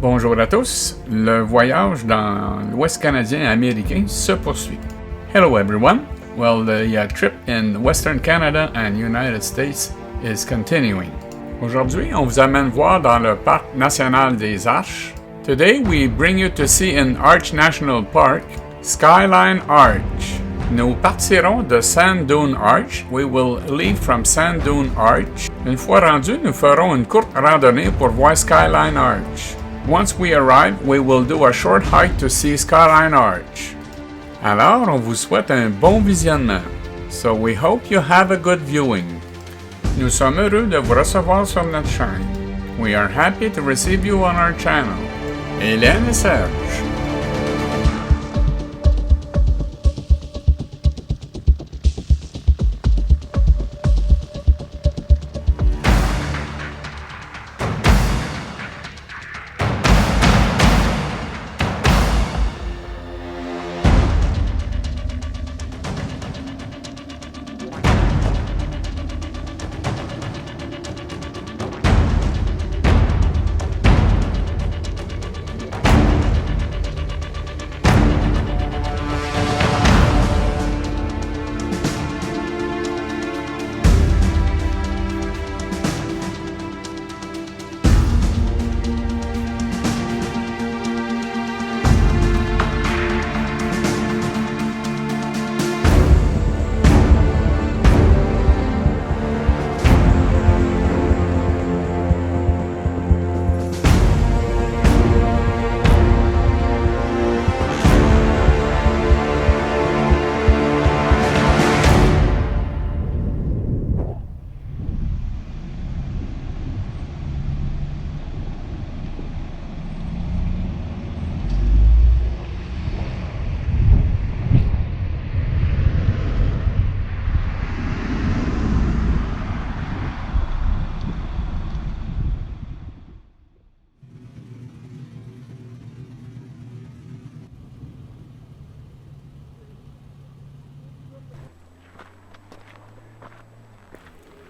Bonjour à tous, le voyage dans l'Ouest canadien et américain se poursuit. Hello everyone, well the trip in Western Canada and United States is continuing. Aujourd'hui, on vous amène voir dans le Parc national des Arches. Today we bring you to see in Arch National Park, Skyline Arch. Nous partirons de Sand Dune Arch. We will leave from Sand Dune Arch. Une fois rendus, nous ferons une courte randonnée pour voir Skyline Arch. Once we arrive, we will do a short hike to see Skyline Arch. Alors, on vous souhaite un bon visionnement. So we hope you have a good viewing. Nous sommes heureux de vous recevoir sur notre chaîne. We are happy to receive you on our channel. Hélène et Serge.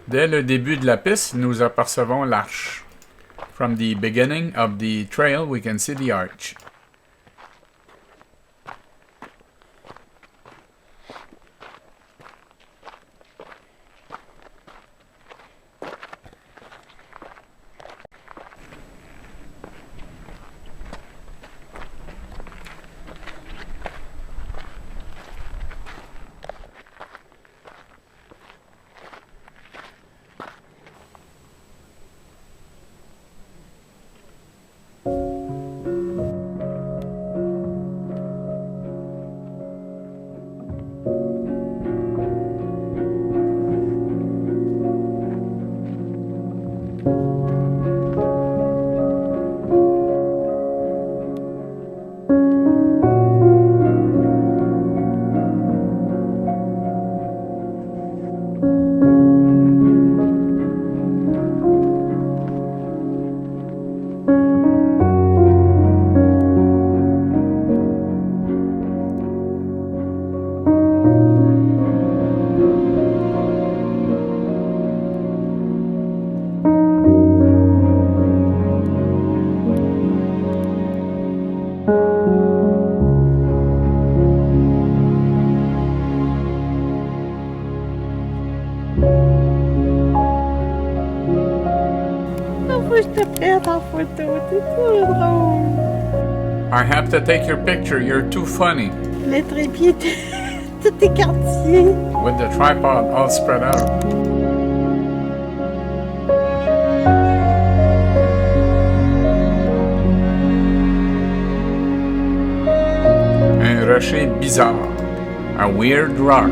Dès le début de la piste, nous apercevons l'arche. From the beginning of the trail, we can see the arch. I have to take your picture, you're too funny. Le trépied tout écartillé. With the tripod all spread out. Un rocher bizarre. A weird rock.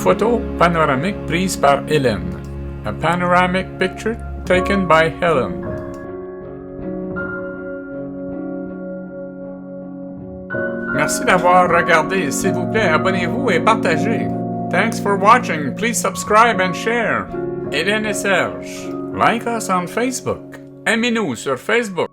photo panoramique prise par Hélène. A panoramic picture taken by Helen. Merci d'avoir regardé. S'il vous plaît, abonnez-vous et partagez. Thanks for watching. Please subscribe and share. Hélène et Serge. Like us on Facebook. Aimez-nous sur Facebook.